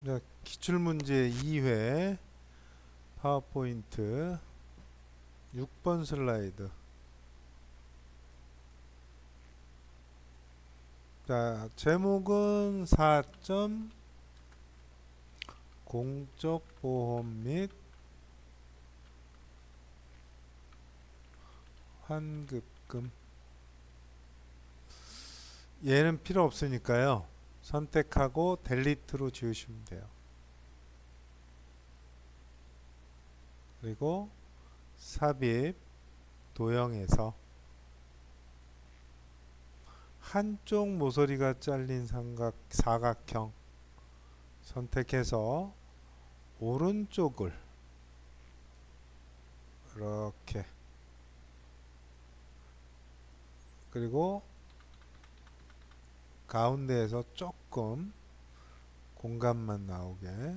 자, 기출문제 2회 파워포인트 6번 슬라이드. 자, 제목은 4점 공적 보험 및 환급금. 얘는 필요 없으니까요. 선택하고 델리트로 지우시면 돼요. 그리고 삽입 도형에서 한쪽 모서리가 잘린 사각형 선택해서 오른쪽을 이렇게, 그리고 가운데에서 조금 공간만 나오게.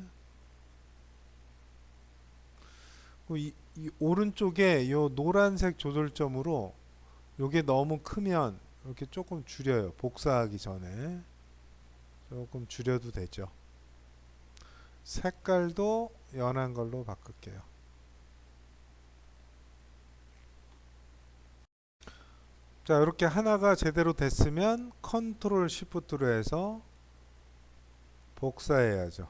이 오른쪽에 요 노란색 조절점으로 요게 너무 크면 이렇게 조금 줄여요. 복사하기 전에 조금 줄여도 되죠. 색깔도 연한 걸로 바꿀게요. 자, 이렇게 하나가 제대로 됐으면 컨트롤 시프트로 해서 복사해야죠.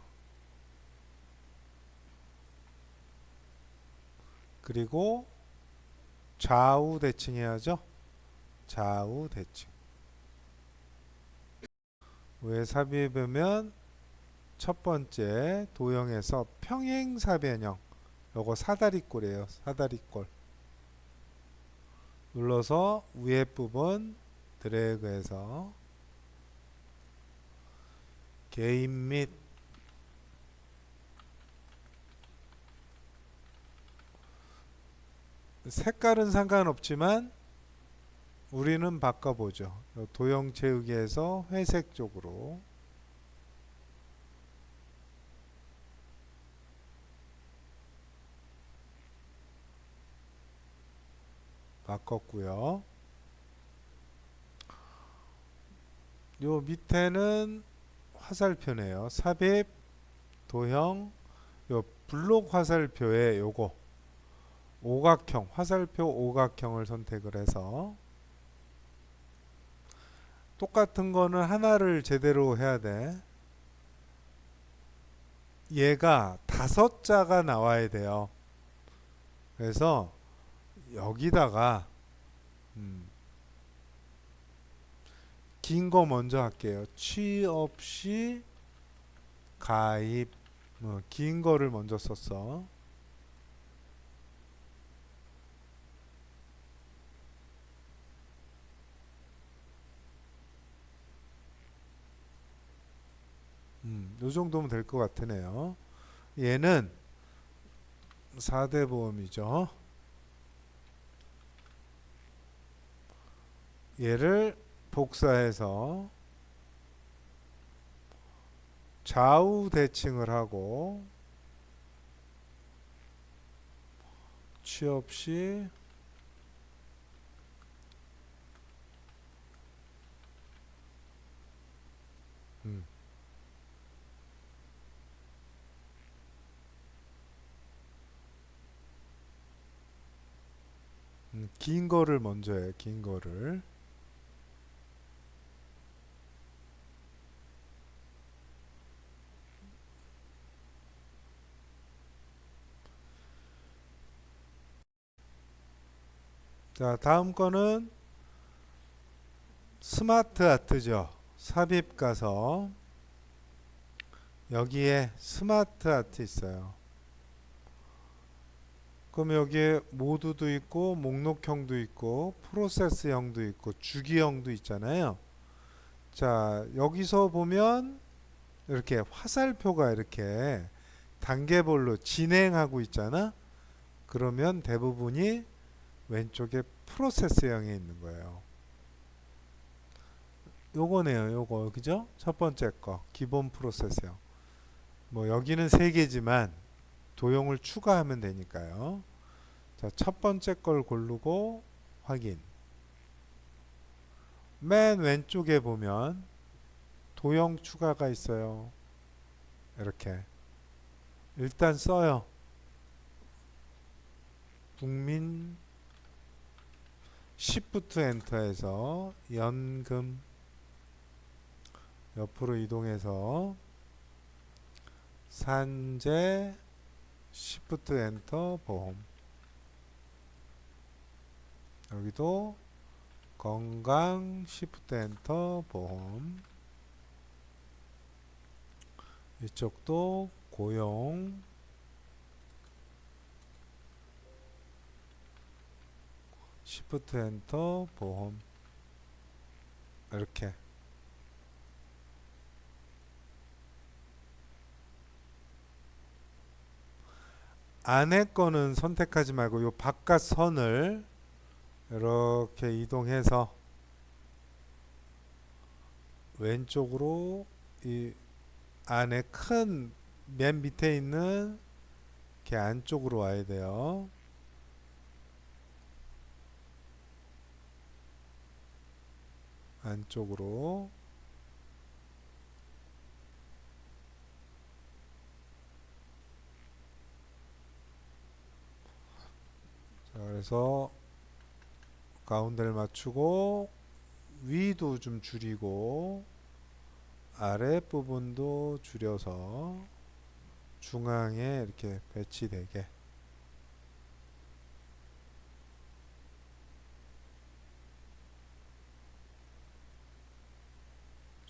그리고 좌우 대칭해야죠. 좌우 대칭. 왜 삽입하면 첫 번째 도형에서 평행사변형, 요거 사다리꼴이에요. 사다리꼴. 눌러서 위에 부분 드래그해서 개인 및 색깔은 상관없지만 우리는 바꿔보죠. 도형 채우기에서 회색 쪽으로 바꿨고요. 요 밑에는 화살표네요. 삽입 도형, 요 블록 화살표에 요거 오각형, 화살표 오각형을 선택을 해서 똑같은 거는 하나를 제대로 해야 돼. 얘가 5자가 나와야 돼요. 그래서 여기다가 긴 거 먼저 할게요. 취업 시 가입. 긴 거를 먼저 썼어. 요 정도면 될 것 같으네요. 얘는 4대 보험이죠. 얘를 복사해서 좌우 대칭을 하고 취업 시 긴 거를 먼저 해. 긴 거를. 자, 다음 거는 스마트 아트죠. 삽입 가서 여기에 스마트 아트 있어요. 그럼 여기에 모두도 있고 목록형도 있고 프로세스형도 있고 주기형도 있잖아요. 자, 여기서 보면 이렇게 화살표가 이렇게 단계별로 진행하고 있잖아. 그러면 대부분이 왼쪽에 프로세스형에 있는 거예요. 요거네요. 요거. 그죠? 첫 번째 거. 기본 프로세스형. 뭐 여기는 3개지만 도형을 추가하면 되니까요. 자, 첫 번째 걸 고르고 확인. 맨 왼쪽에 보면 도형 추가가 있어요. 이렇게 일단 써요. 국민 Shift 엔터에서 연금 옆으로 이동해서 산재 Shift 엔터 보험, 여기도 건강 Shift 엔터 보험, 이쪽도 고용 Shift 엔터 보험, 이렇게 안에 거는 선택하지 말고 요 바깥 선을 이렇게 이동해서 왼쪽으로 이 안에 큰 맨 밑에 있는 이렇게 안쪽으로 와야 돼요. 안쪽으로. 자, 그래서 가운데를 맞추고 위도 좀 줄이고 아랫부분도 줄여서 중앙에 이렇게 배치되게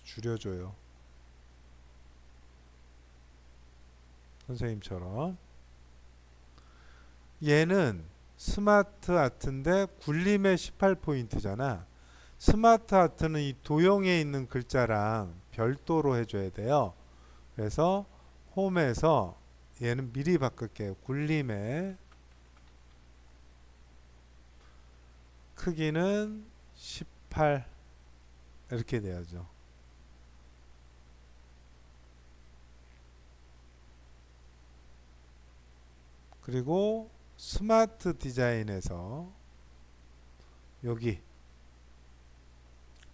줄여줘요. 선생님처럼. 얘는 스마트 아트인데 굴림의 18포인트잖아. 스마트 아트는 이 도형에 있는 글자랑 별도로 해줘야 돼요. 그래서 홈에서 얘는 미리 바꿀게요. 굴림의 크기는 18 이렇게 돼야죠. 그리고 스마트 디자인에서 여기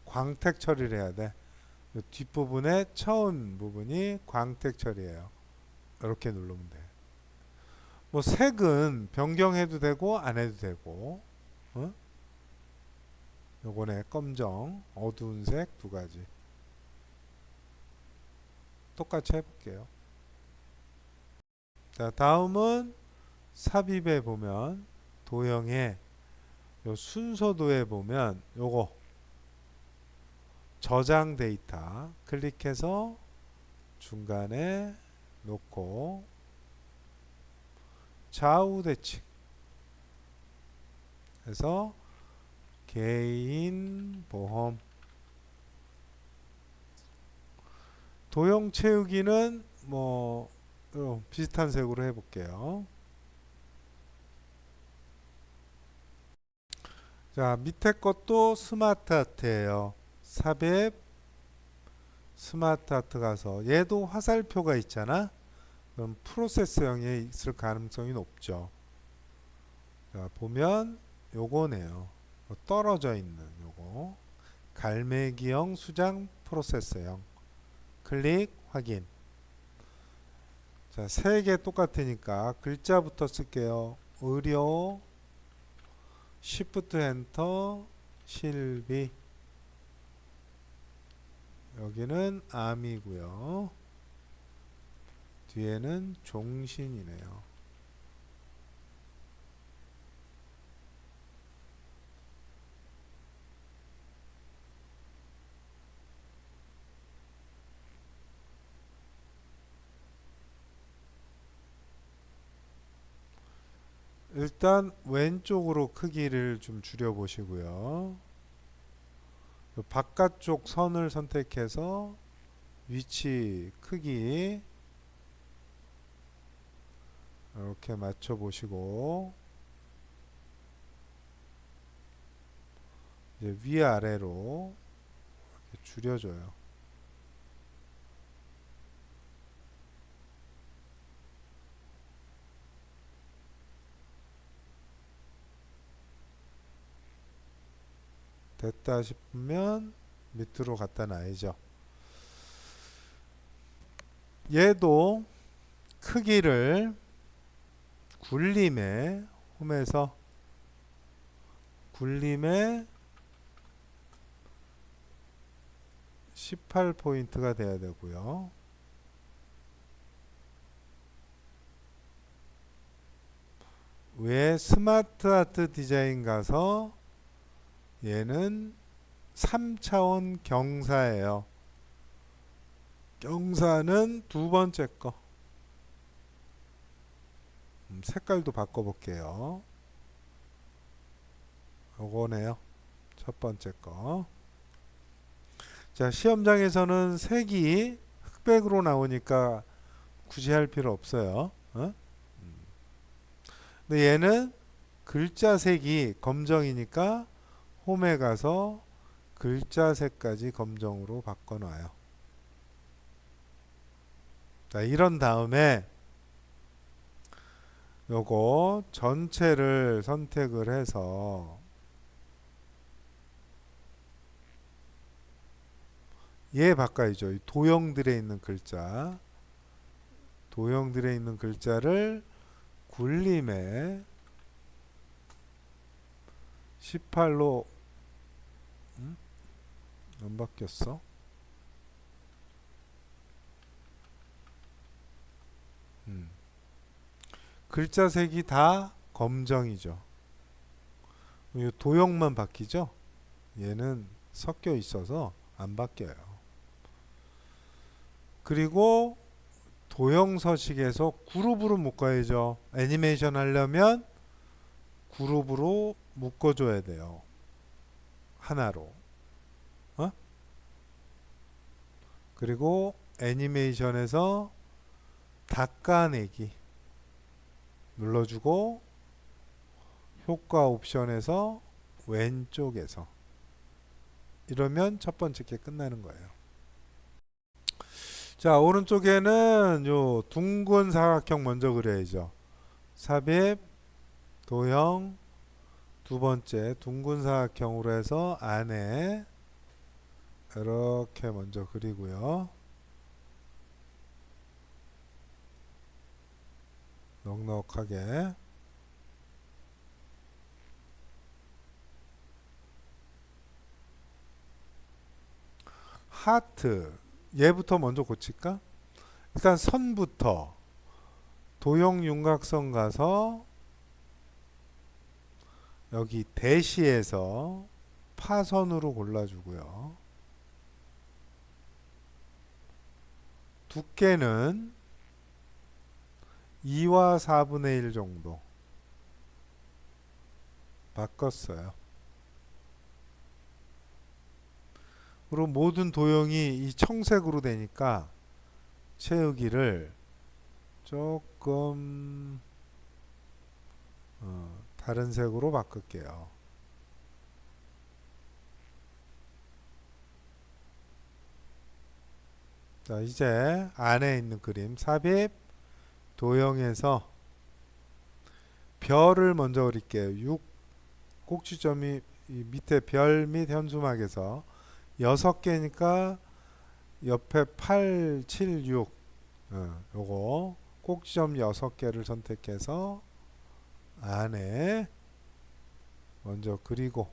광택 처리를 해야 돼. 뒷부분에 처음 부분이 광택 처리예요. 이렇게 누르면 돼. 뭐 색은 변경해도 되고 안 해도 되고, 어? 요거네 검정, 어두운 색 두 가지. 똑같이 해볼게요. 자, 다음은 삽입에 보면 도형의 요 순서도에 보면 요거 저장 데이터 클릭해서 중간에 놓고 좌우 대칭 해서 개인 보험 도형 채우기는 뭐 비슷한 색으로 해볼게요. 자, 밑에 것도 스마트 아트예요. 삽입 스마트 아트 가서 얘도 화살표가 있잖아. 그럼 프로세스형에 있을 가능성이 높죠. 자, 보면 요거네요. 떨어져 있는 요거 갈매기형 수장 프로세서형 클릭 확인. 자, 세 개 똑같으니까 글자부터 쓸게요. 의료 Shift 엔터 실비, 여기는 암이고요. 뒤에는 종신이네요. 일단 왼쪽으로 크기를 좀 줄여 보시고요. 바깥쪽 선을 선택해서 위치 크기 이렇게 맞춰 보시고 이제 위아래로 이렇게 줄여줘요. 됐다 싶으면 밑으로 갖다 놔야죠. 얘도 크기를 굴림에 홈에서 굴림에 18포인트가 돼야 되고요. 왜 스마트 아트 디자인 가서 얘는 3차원 경사예요. 경사는 두 번째 거. 색깔도 바꿔볼게요. 요거네요. 첫 번째 거. 자, 시험장에서는 색이 흑백으로 나오니까 굳이 할 필요 없어요. 어? 근데 얘는 글자 색이 검정이니까 홈에 가서 글자 색까지 검정으로 바꿔놔요. 자, 이런 다음에 요거 전체를 선택을 해서 얘 바꿔야죠. 이 도형들에 있는 글자, 도형들에 있는 글자를 굴림에 18로 안 바뀌었어. 글자 색이 다 검정이죠. 이 도형만 바뀌죠. 얘는 섞여 있어서 안 바뀌어요. 그리고 도형 서식에서 그룹으로 묶어야죠. 애니메이션 하려면 그룹으로 묶어줘야 돼요. 하나로. 어? 그리고 애니메이션에서 닦아내기 눌러주고 효과 옵션에서 왼쪽에서 이러면 첫 번째 게 끝나는 거예요. 자, 오른쪽에는 요 둥근 사각형 먼저 그려야죠. 삽입, 도형, 두 번째 둥근 사각형으로 해서 안에 이렇게 먼저 그리고요. 넉넉하게. 하트. 얘부터 먼저 고칠까? 일단 선부터 도형 윤곽선 가서 여기 대시에서 파선으로 골라주고요. 두께는 2와 4분의 1 정도 바꿨어요. 그리고 모든 도형이 이 청색으로 되니까 채우기를 조금 다른 색으로 바꿀게요. 자, 이제 안에 있는 그림 삽입 도형에서 별을 먼저 그릴게요. 6 꼭지점이 이 밑에 별 및 현수막에서 6개니까 옆에 8, 7, 6 요거 꼭지점 6개를 선택해서 안에 먼저 그리고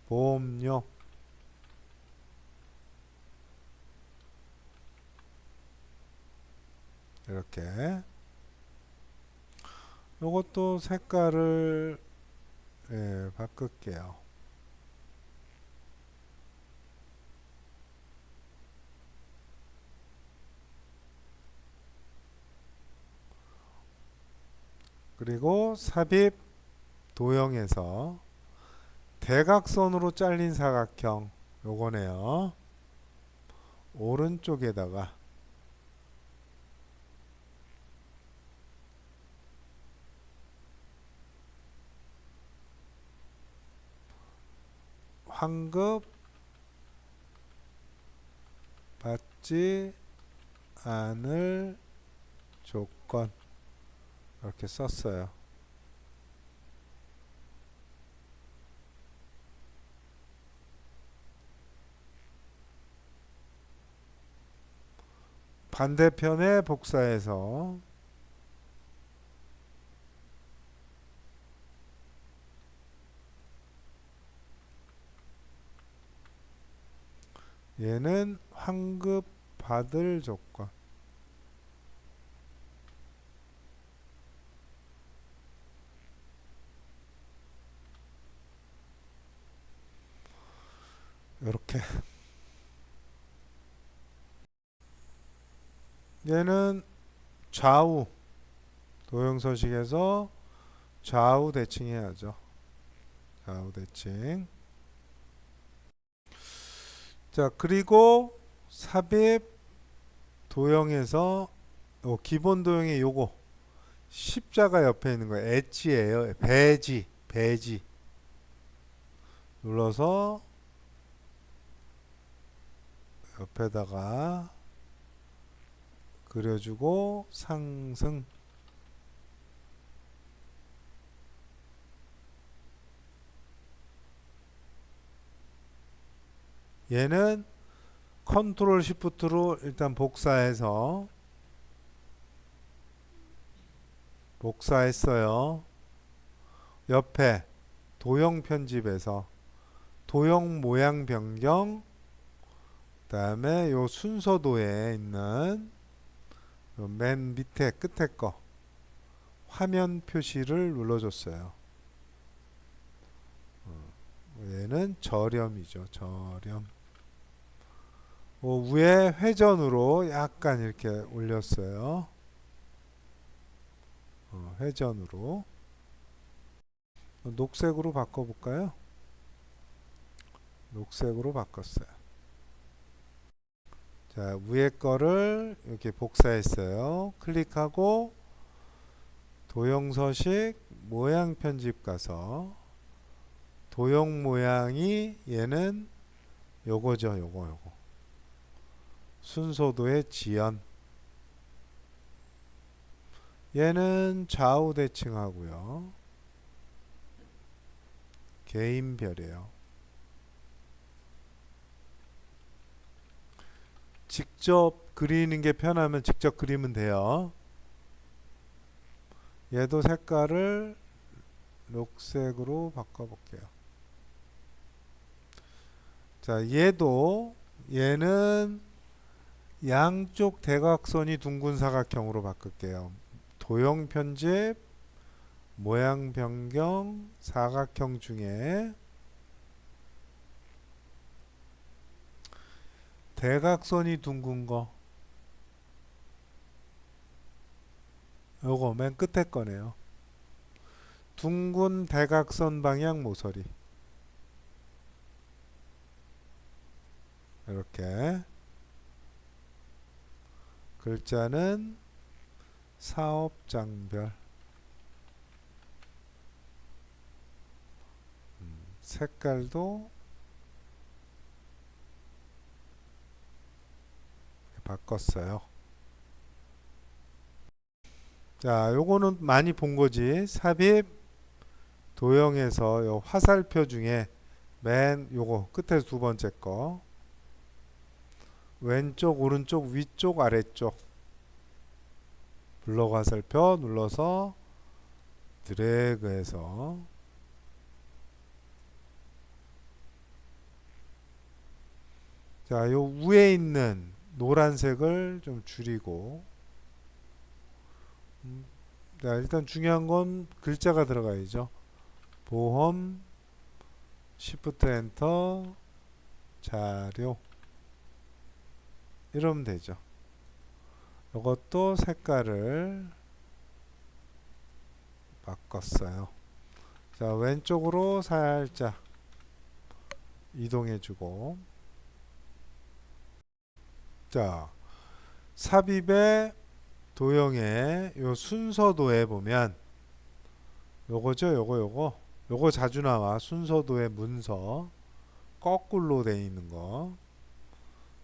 보험료 이렇게 요것도 색깔을 바꿀게요. 그리고 삽입 도형에서 대각선으로 잘린 사각형 요거네요. 오른쪽에다가 환급 받지 않을 조건 이렇게 썼어요. 반대편에 복사해서 얘는 환급 받을 조건. 이렇게. 얘는 좌우 도형서식에서 좌우 대칭해야죠. 좌우 대칭. 자, 그리고 삽입 도형에서 기본 도형의 요거 십자가 옆에 있는 거 엣지예요. 배지 눌러서 옆에다가 그려주고 상승. 얘는 컨트롤 시프트로 일단 복사했어요. 옆에 도형 편집에서 도형 모양 변경, 그다음에 요 순서도에 있는 요 맨 밑에 끝에 거 화면 표시를 눌러줬어요. 얘는 저렴이죠. 저렴. 위에 회전으로 약간 이렇게 올렸어요. 회전으로. 녹색으로 바꿔볼까요? 녹색으로 바꿨어요. 자, 위에 거를 이렇게 복사했어요. 클릭하고 도형서식 모양 편집 가서 도형 모양이 얘는 요거죠. 요거. 순서도의 지연. 얘는 좌우 대칭하고요. 개인별이에요. 직접 그리는 게 편하면 직접 그리면 돼요. 얘도 색깔을 녹색으로 바꿔볼게요. 자, 얘는 양쪽 대각선이 둥근 사각형으로 바꿀게요. 도형 편집, 모양 변경, 사각형 중에 대각선이 둥근 거, 요거 맨 끝에 거네요. 둥근 대각선 방향 모서리. 이렇게. 글자는 사업장별. 색깔도 바꿨어요. 자, 요거는 많이 본 거지. 삽입 도형에서 요 화살표 중에 맨 요거 끝에 두 번째 거 왼쪽 오른쪽 위쪽 아래쪽 블록 화살표 눌러서 드래그해서 자, 요 위에 있는 노란색을 좀 줄이고 자, 일단 중요한 건 글자가 들어가야죠. 보험 Shift 엔터 자료 이러면 되죠. 이것도 색깔을 바꿨어요. 자, 왼쪽으로 살짝 이동해주고 자, 삽입의 도형의 요 순서도에 보면 요거죠. 요거 자주 나와. 순서도의 문서 거꾸로 돼 있는 거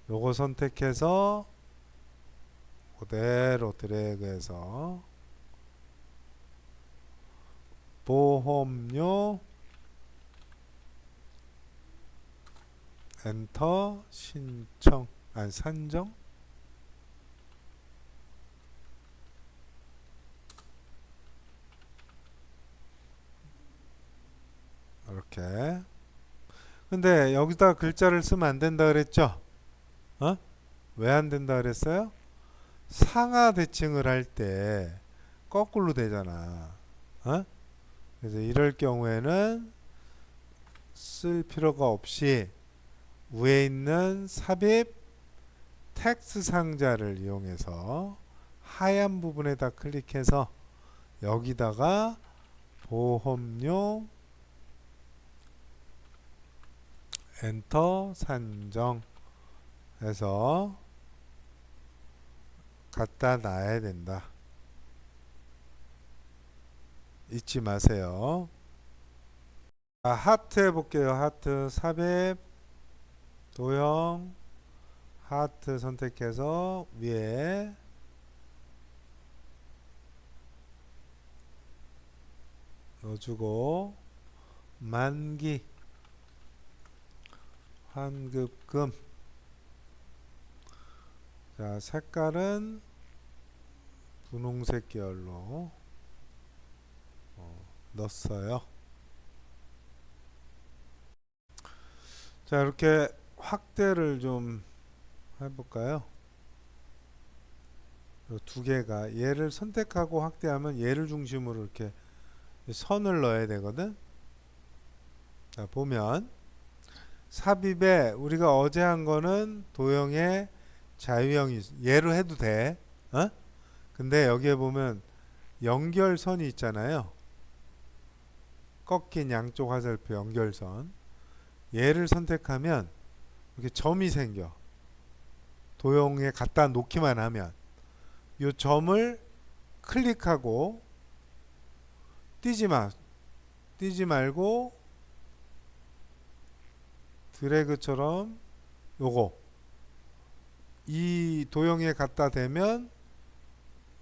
요거 선택해서 그대로 드래그해서 보험료 엔터 신청 산정 이렇게. 근데 여기다 글자를 쓰면 안 된다 그랬죠? 어? 왜 안 된다 그랬어요? 상하 대칭을 할 때 거꾸로 되잖아. 어? 그래서 이럴 경우에는 쓸 필요가 없이 위에 있는 삽입 텍스트 상자를 이용해서 하얀 부분에다 클릭해서 여기다가 보험료 엔터 산정 해서 갖다 놔야 된다. 잊지 마세요. 하트 해볼게요. 하트 삽입 도형 하트 선택해서 위에 넣어주고 만기 환급금. 자, 색깔은 분홍색 계열로 넣었어요. 자, 이렇게 확대를 좀 해볼까요? 두 개가 얘를 선택하고 확대하면 얘를 중심으로 이렇게 선을 넣어야 되거든. 자, 보면 삽입에 우리가 어제 한 거는 도형의 자유형이 얘로 해도 돼. 어? 근데 여기에 보면 연결선이 있잖아요. 꺾인 양쪽 화살표 연결선. 얘를 선택하면 이렇게 점이 생겨. 도형에 갖다 놓기만 하면 이 점을 클릭하고 띄지 말고 드래그처럼 요거 이 도형에 갖다 대면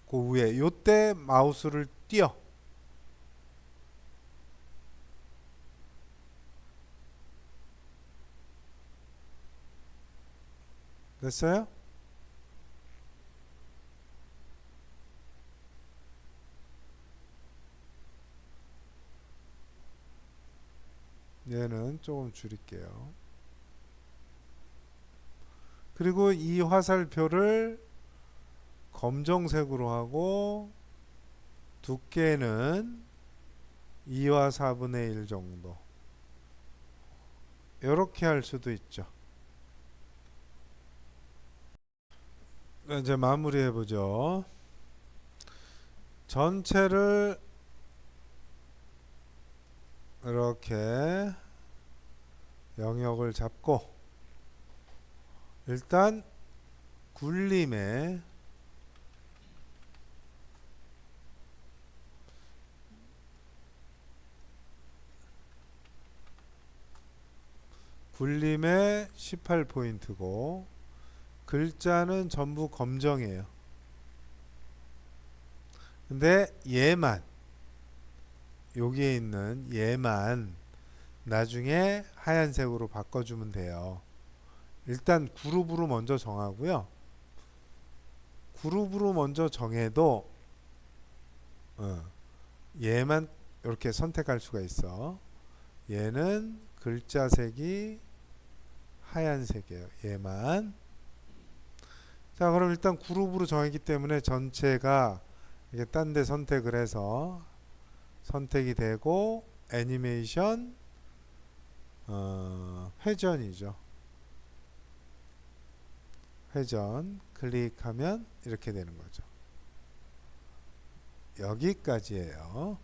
그 위에 요때 마우스를 띄어. 됐어요? 얘는 조금 줄일게요. 그리고 이 화살표를 검정색으로 하고 두께는 2와 4분의 1 정도. 이렇게 할 수도 있죠. 이제 마무리해 보죠. 전체를 이렇게 영역을 잡고 일단 굴림의 굴림의 18포인트고 글자는 전부 검정이에요. 근데 얘만 여기에 있는 얘만 나중에 하얀색으로 바꿔주면 돼요. 일단 그룹으로 먼저 정하고요. 그룹으로 먼저 정해도 얘만 이렇게 선택할 수가 있어. 얘는 글자 색이 하얀색이에요. 얘만. 자, 그럼 일단 그룹으로 정했기 때문에 전체가 이게 딴 데 선택을 해서 선택이 되고 애니메이션 회전이죠. 회전 클릭하면 이렇게 되는 거죠. 여기까지예요.